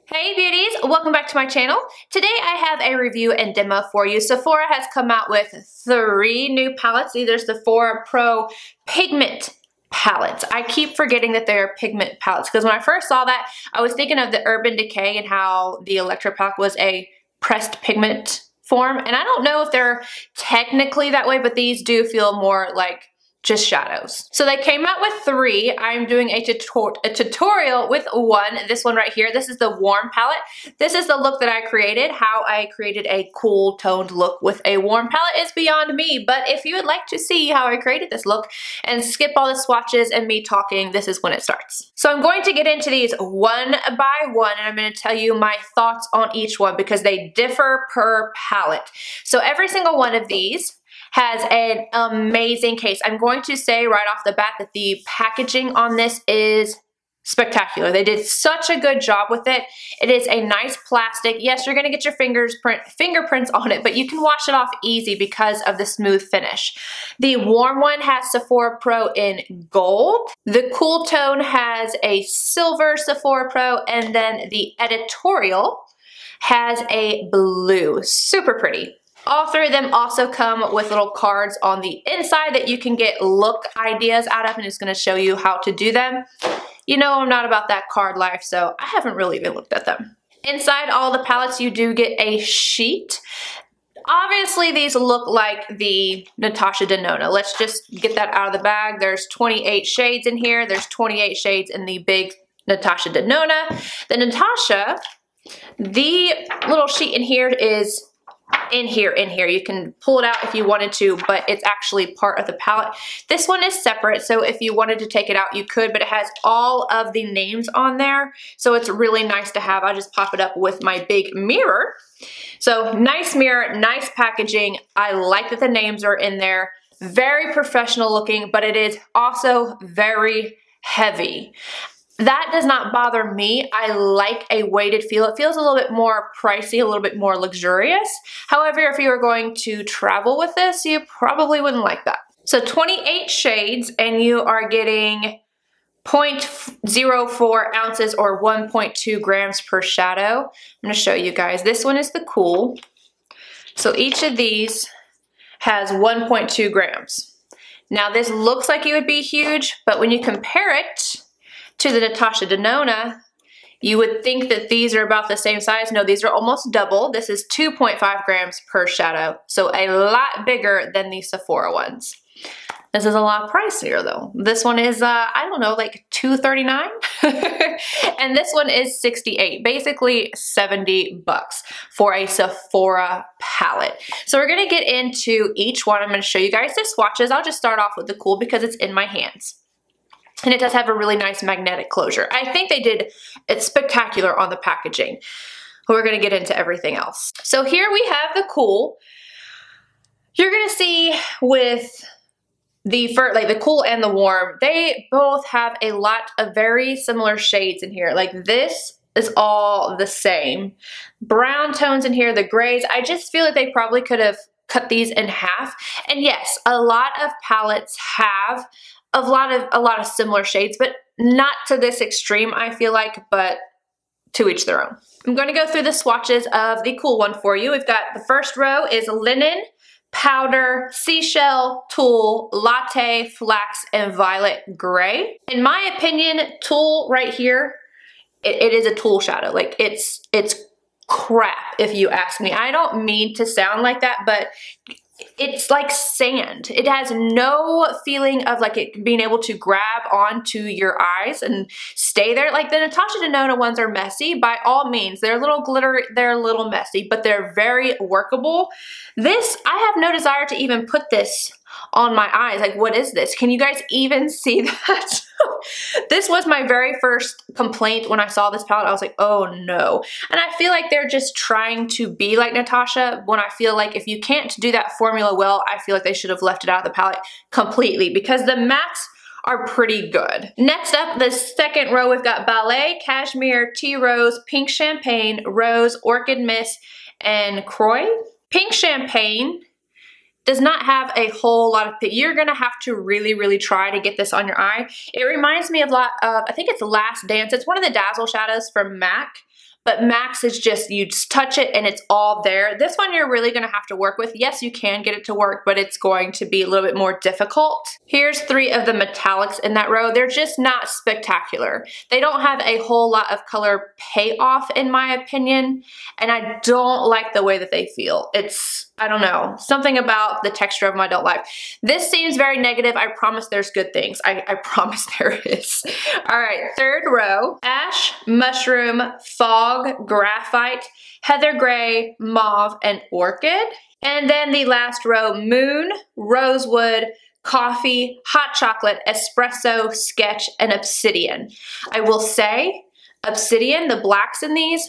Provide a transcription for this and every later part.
Hey beauties, welcome back to my channel. Today I have a review and demo for you. Sephora has come out with 3 new palettes. These are Sephora Pro Pigment Palettes. I keep forgetting that they're pigment palettes because when I first saw that, I was thinking of the Urban Decay and how the Electro palette was a pressed pigment form. And I don't know if they're technically that way, but these do feel more like just shadows. So they came out with 3. I'm doing a tutorial with 1. This one right here. This is the warm palette. This is the look that I created. How I created a cool toned look with a warm palette is beyond me. But if you would like to see how I created this look and skip all the swatches and me talking, this is when it starts. So I'm going to get into these one by one and I'm going to tell you my thoughts on each one because they differ per palette. So every single one of these has an amazing case. I'm going to say right off the bat that the packaging on this is spectacular. They did such a good job with it. It is a nice plastic. Yes, you're gonna get your fingerprints on it, but you can wash it off easy because of the smooth finish. The warm one has Sephora Pro in gold. The cool tone has a silver Sephora Pro, and then the Editorial has a blue. Super pretty. All 3 of them also come with little cards on the inside that you can get look ideas out of, and it's going to show you how to do them. You know I'm not about that card life, so I haven't really even looked at them. Inside all the palettes you do get a sheet. Obviously these look like the Natasha Denona. Let's just get that out of the bag. There's 28 shades in here. There's 28 shades in the big Natasha Denona. The Natasha, the little sheet in here is in here. You can pull it out if you wanted to, but it's actually part of the palette. This one is separate, so if you wanted to take it out, you could, but it has all of the names on there, so it's really nice to have. I just pop it up with my big mirror. So nice mirror, nice packaging. I like that the names are in there. Very professional looking, but it is also very heavy. That does not bother me. I like a weighted feel. It feels a little bit more pricey, a little bit more luxurious. However, if you were going to travel with this, you probably wouldn't like that. So 28 shades and you are getting 0.04 ounces or 1.2 grams per shadow. I'm gonna show you guys. This one is the cool. So each of these has 1.2 grams. Now this looks like it would be huge, but when you compare it to the Natasha Denona, you would think that these are about the same size. No, these are almost double. This is 2.5 grams per shadow, so a lot bigger than the Sephora ones. This is a lot pricier though. This one is, I don't know, like $239? And this one is $68, basically 70 bucks for a Sephora palette. So we're gonna get into each one. I'm gonna show you guys the swatches. I'll just start off with the cool because it's in my hands. And it does have a really nice magnetic closure. I think they did it spectacular on the packaging. We're gonna get into everything else. So here we have the cool. You're gonna see with the cool and the warm, they both have a lot of very similar shades in here. Like this is all the same. Brown tones in here, the grays. I just feel like they probably could have cut these in half. And yes, a lot of palettes have a lot of similar shades, but not to this extreme, I feel like, but to each their own. I'm going to go through the swatches of the cool one for you. We've got the first row is linen, powder, seashell, tulle, latte, flax, and violet gray. In my opinion, tulle right here, it is a tulle shadow. Like it's crap if you ask me. I don't mean to sound like that, but it's like sand. It has no feeling of like it being able to grab onto your eyes and stay there. Like the Natasha Denona ones are messy by all means. They're a little glittery, they're a little messy, but they're very workable. This, I have no desire to even put this on my eyes. Like, what is this? Can you guys even see that? This was my very first complaint when I saw this palette. I was like, oh no. And I feel like they're just trying to be like Natasha when I feel like if you can't do that formula well, I feel like they should have left it out of the palette completely because the mattes are pretty good. Next up, the second row, we've got Ballet, Cashmere, Tea Rose, Pink Champagne, Rose, Orchid Mist, and Croix. Pink Champagne does not have a whole lot of, you're gonna have to really, really try to get this on your eye. It reminds me of, I think it's Last Dance. It's one of the Dazzle shadows from MAC, but MAC's is just, you just touch it and it's all there. This one you're really gonna have to work with. Yes, you can get it to work, but it's going to be a little bit more difficult. Here's 3 of the metallics in that row. They're just not spectacular. They don't have a whole lot of color payoff in my opinion, and I don't like the way that they feel. It's, I don't know, something about the texture of them I don't like. This seems very negative. I promise there's good things. I promise there is. All right, 3rd row, Ash, Mushroom, Fog, Graphite, Heather Gray, Mauve, and Orchid. And then the last row, Moon, Rosewood, Coffee, Hot Chocolate, Espresso, Sketch, and Obsidian. I will say, Obsidian, the blacks in these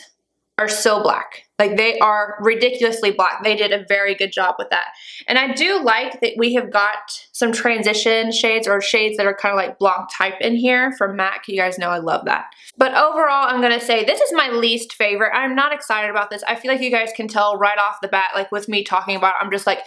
are so black. Like, they are ridiculously black. They did a very good job with that. And I do like that we have got some transition shades, or shades that are kind of like Blanc type in here from MAC. You guys know I love that. But overall, I'm gonna say this is my least favorite. I'm not excited about this. I feel like you guys can tell right off the bat, like with me talking about it, I'm just like,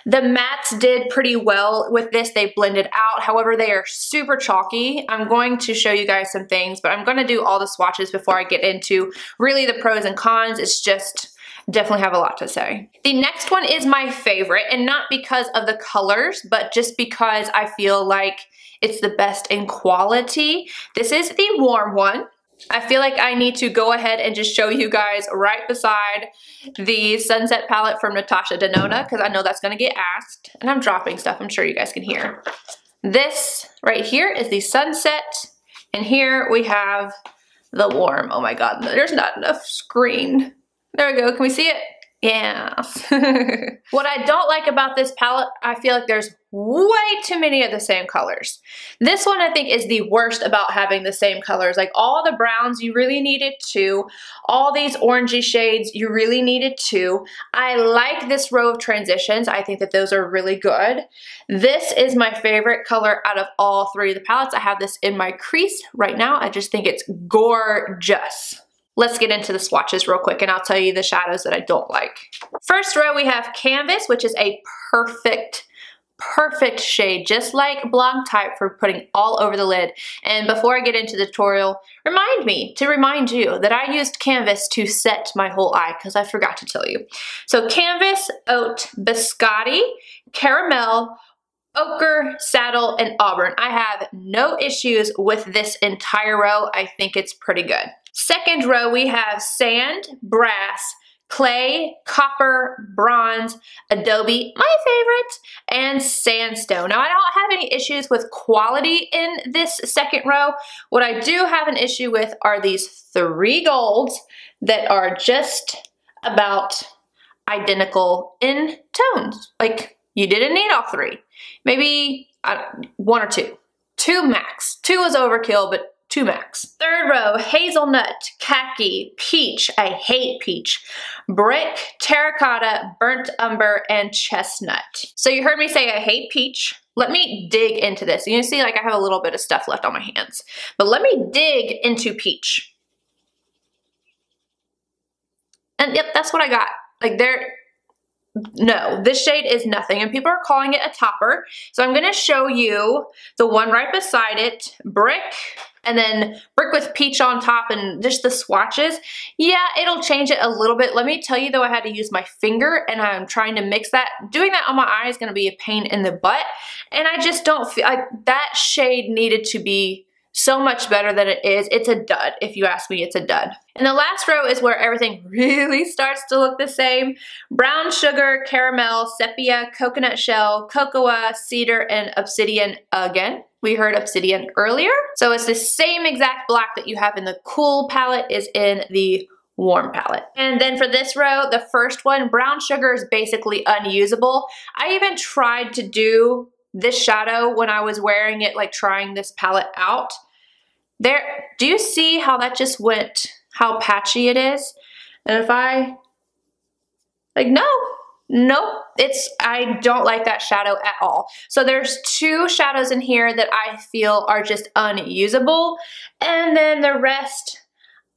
The mattes did pretty well with this. They blended out. However, they are super chalky. I'm going to show you guys some things, but I'm going to do all the swatches before I get into really the pros and cons. It's just definitely have a lot to say. The next one is my favorite, and not because of the colors, but just because I feel like it's the best in quality. This is the warm one. I feel like I need to go ahead and just show you guys right beside the Sunset palette from Natasha Denona, because I know that's going to get asked. And I'm dropping stuff, I'm sure you guys can hear. This right here is the Sunset, and here we have the warm. Oh my god, there's not enough screen. There we go, can we see it? Yes. What I don't like about this palette, I feel like there's way too many of the same colors. This one I think is the worst about having the same colors. Like all the browns, you really needed 2. All these orangey shades, you really needed 2. I like this row of transitions. I think that those are really good. This is my favorite color out of all 3 of the palettes. I have this in my crease right now. I just think it's gorgeous. Let's get into the swatches real quick and I'll tell you the shadows that I don't like. First row we have Canvas, which is a perfect shade, just like Blanc type for putting all over the lid. And before I get into the tutorial, remind you that I used Canvas to set my whole eye because I forgot to tell you. So Canvas, Oat, Biscotti, Caramel, Ochre, Saddle, and Auburn. I have no issues with this entire row. I think it's pretty good. Second row, we have Sand, Brass, Clay, Copper, Bronze, Adobe, my favorite, and Sandstone. Now, I don't have any issues with quality in this second row. What I do have an issue with are these 3 golds that are just about identical in tones. Like, you didn't need all 3. Maybe 1 or 2. 2 max. 2 is overkill, but 2 max. Third row, Hazelnut, Khaki, Peach, I hate peach, Brick, Terracotta, Burnt Umber, and Chestnut. So you heard me say I hate peach. Let me dig into this. You can see like I have a little bit of stuff left on my hands, but let me dig into peach. And yep, that's what I got. Like no, this shade is nothing, and people are calling it a topper. So I'm gonna show you the one right beside it, Brick, and then Brick with peach on top, and just the swatches. Yeah, it'll change it a little bit. Let me tell you though, I had to use my finger, and I'm trying to mix that. Doing that on my eye is gonna be a pain in the butt, and I just don't feel like that shade needed to be so much better than it is. It's a dud. If you ask me, it's a dud. And the last row is where everything really starts to look the same. Brown Sugar, Caramel, Sepia, Coconut Shell, Cocoa, Cedar, and Obsidian again. We heard Obsidian earlier. So it's the same exact black that you have in the Cool palette is in the Warm palette. And then for this row, the first one, Brown Sugar is basically unusable. I even tried to do this shadow when I was wearing it, like trying this palette out. There, do you see how that just went, how patchy it is? And if I, like, nope, I don't like that shadow at all. So there's 2 shadows in here that I feel are just unusable. And then the rest,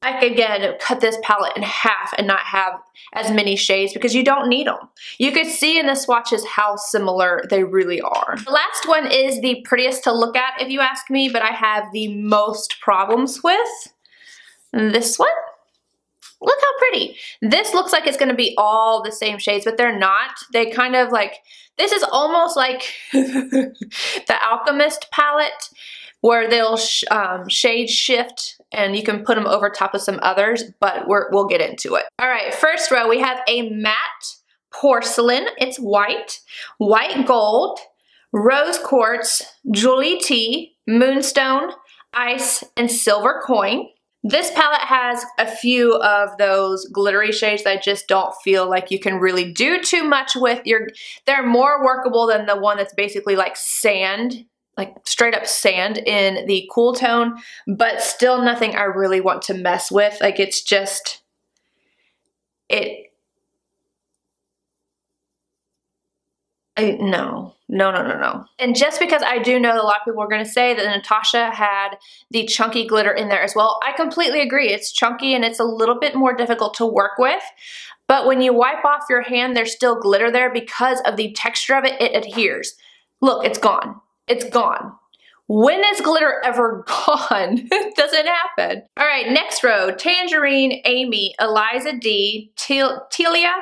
I could, again, cut this palette in half and not have as many shades because you don't need them. You could see in the swatches how similar they really are. The last one is the prettiest to look at if you ask me, but I have the most problems with. This one. pretty. This looks like it's gonna be all the same shades, but they're not. They kind of like, this is almost like the Alchemist palette, where they'll shade shift and you can put them over top of some others, but we'll get into it. All right, first row, we have a matte porcelain. It's white, white gold, rose quartz, Julie Tea, moonstone, ice, and silver coin. This palette has a few of those glittery shades that I just don't feel like you can really do too much with. They're more workable than the one that's basically like sand, like straight up sand in the cool tone, but still nothing I really want to mess with. Like it's just, no. And just because I do know that a lot of people are going to say that Natasha had the chunky glitter in there as well, I completely agree. It's chunky and it's a little bit more difficult to work with. But when you wipe off your hand, there's still glitter there because of the texture of it. It adheres. Look, it's gone. It's gone. When is glitter ever gone? It doesn't happen. All right, next row. Tangerine, Amy, Eliza D, Telia,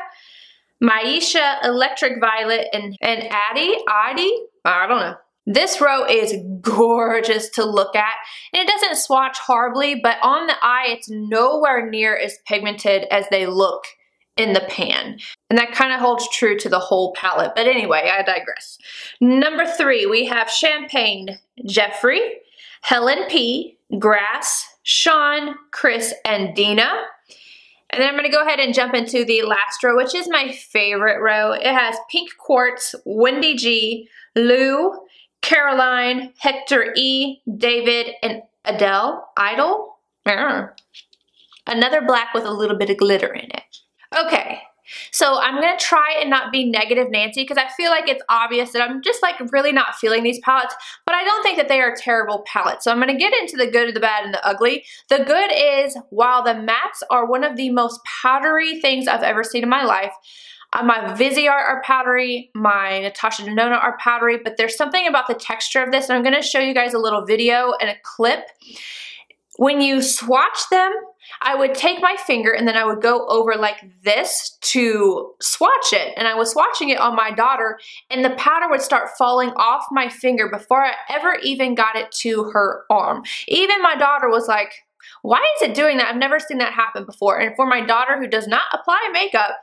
Maisha, Electric Violet, and Addie? I don't know. This row is gorgeous to look at, and it doesn't swatch horribly, but on the eye, it's nowhere near as pigmented as they look in the pan. And that kind of holds true to the whole palette. But anyway, I digress. Number 3, we have Champagne, Jeffrey, Helen P, Grass, Sean, Chris, and Dina. And then I'm going to go ahead and jump into the last row, which is my favorite row. It has Pink Quartz, Wendy G, Lou, Caroline, Hector E, David, and Adele. Idol? Another black with a little bit of glitter in it. Okay, so I'm going to try and not be negative Nancy because I feel like it's obvious that I'm just like really not feeling these palettes, but I don't think that they are terrible palettes. So I'm going to get into the good, the bad, and the ugly. The good is, while the mattes are one of the most powdery things I've ever seen in my life, my Viseart are powdery, my Natasha Denona are powdery, but there's something about the texture of this, and I'm going to show you guys a little video and a clip. When you swatch them, I would take my finger and then I would go over like this to swatch it. And I was swatching it on my daughter and the powder would start falling off my finger before I ever even got it to her arm. Even my daughter was like, why is it doing that? I've never seen that happen before. And for my daughter who does not apply makeup,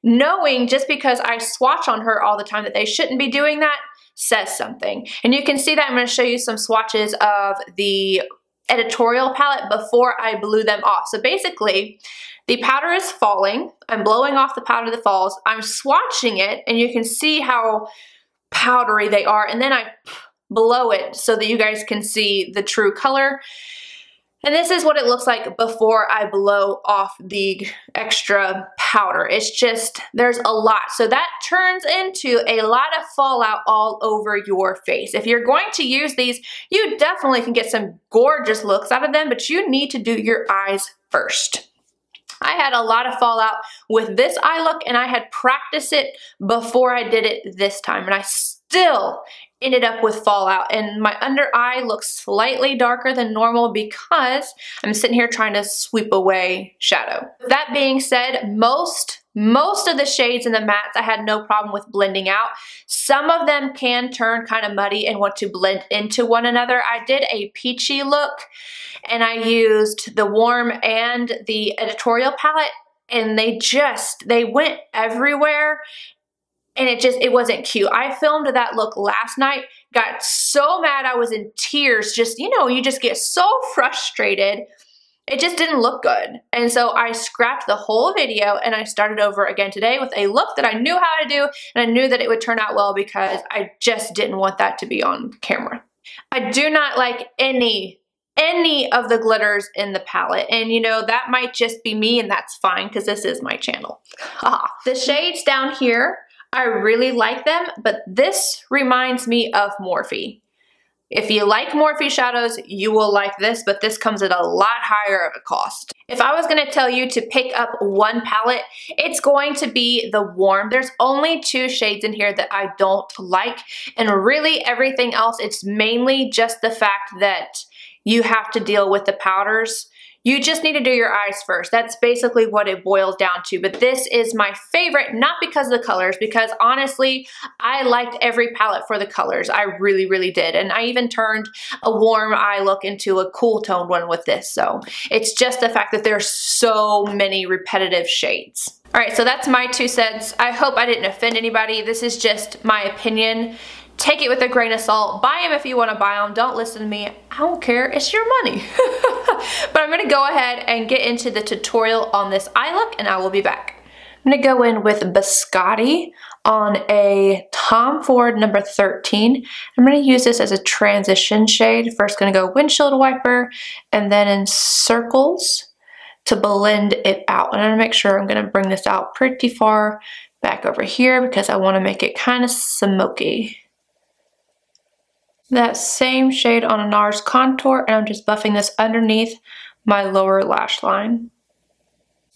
knowing just because I swatch on her all the time that they shouldn't be doing that says something. And you can see that I'm going to show you some swatches of the Editorial palette before I blew them off. So basically, the powder is falling. I'm blowing off the powder that falls. I'm swatching it, and you can see how powdery they are. And then I blow it so that you guys can see the true color. And this is what it looks like before I blow off the extra powder. It's just, there's a lot. So that turns into a lot of fallout all over your face. If you're going to use these, you definitely can get some gorgeous looks out of them, but you need to do your eyes first. I had a lot of fallout with this eye look, and I had practiced it before I did it this time, and I still ended up with fallout, and my under eye looks slightly darker than normal because I'm sitting here trying to sweep away shadow. That being said, most of the shades in the mattes I had no problem with blending out. Some of them can turn kind of muddy and want to blend into one another. I did a peachy look and I used the Warm and the Editorial palette, and they went everywhere. And it wasn't cute. I filmed that look last night, got so mad I was in tears. Just, you know, you just get so frustrated. It just didn't look good. And so I scrapped the whole video and I started over again today with a look that I knew how to do, and I knew that it would turn out well because I just didn't want that to be on camera. I do not like any of the glitters in the palette, and you know, that might just be me, and that's fine because this is my channel. The shades down here, I really like them, but this reminds me of Morphe. If you like Morphe shadows, you will like this, but this comes at a lot higher of a cost. If I was going to tell you to pick up one palette, it's going to be the Warm. There's only 2 shades in here that I don't like, and really everything else, it's mainly just the fact that you have to deal with the powders. You just need to do your eyes first. That's basically what it boils down to. But this is my favorite, not because of the colors, because honestly, I liked every palette for the colors. I really, really did. And I even turned a warm eye look into a cool toned one with this. So it's just the fact that there's so many repetitive shades. All right, so that's my 2 cents. I hope I didn't offend anybody. This is just my opinion. Take it with a grain of salt. Buy them if you want to buy them. Don't listen to me. I don't care. It's your money. But I'm going to go ahead and get into the tutorial on this eye look, and I will be back. I'm going to go in with Biscotti on a Tom Ford number 13. I'm going to use this as a transition shade. First going to go windshield wiper, and then in circles to blend it out. And I'm going to make sure I'm going to bring this out pretty far back over here because I want to make it kind of smoky. That same shade on a NARS contour, and I'm just buffing this underneath my lower lash line.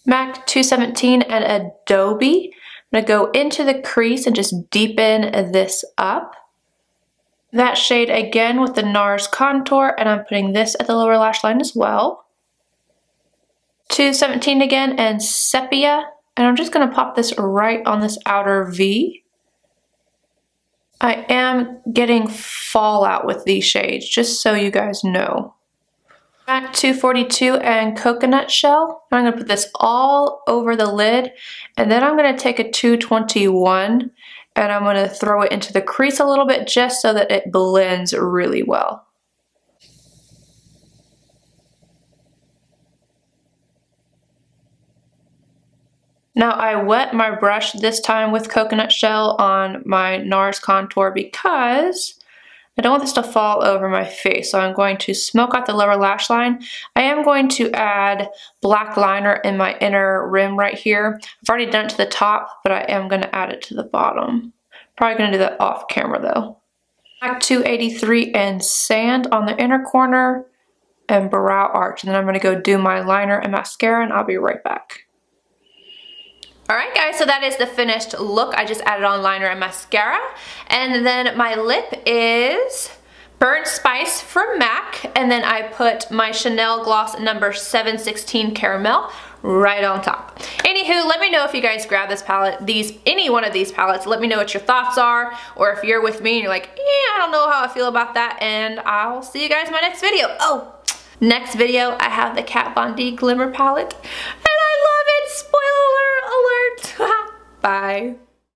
MAC 217 and Adobe. I'm going to go into the crease and just deepen this up. That shade again with the NARS contour, and I'm putting this at the lower lash line as well. 217 again and Sepia, and I'm just going to pop this right on this outer V. I am getting fallout with these shades, just so you guys know. MAC 242 and Coconut Shell. I'm going to put this all over the lid, and then I'm going to take a 221 and I'm going to throw it into the crease a little bit just so that it blends really well. Now I wet my brush this time with Coconut Shell on my NARS contour because I don't want this to fall over my face. So I'm going to smoke out the lower lash line. I am going to add black liner in my inner rim right here. I've already done it to the top, but I am going to add it to the bottom. Probably going to do that off camera though. MAC 283 and Sand on the inner corner and brow arch. And then I'm going to go do my liner and mascara, and I'll be right back. Alright guys, so that is the finished look. I just added on liner and mascara. And then my lip is Burnt Spice from MAC. And then I put my Chanel Gloss number 716 Caramel right on top. Anywho, let me know if you guys grab this palette, any one of these palettes. Let me know what your thoughts are. Or if you're with me and you're like, yeah, I don't know how I feel about that. And I'll see you guys in my next video. Oh, next video, I have the Kat Von D Glimmer palette. And I love it. Spoiler alert. Bye.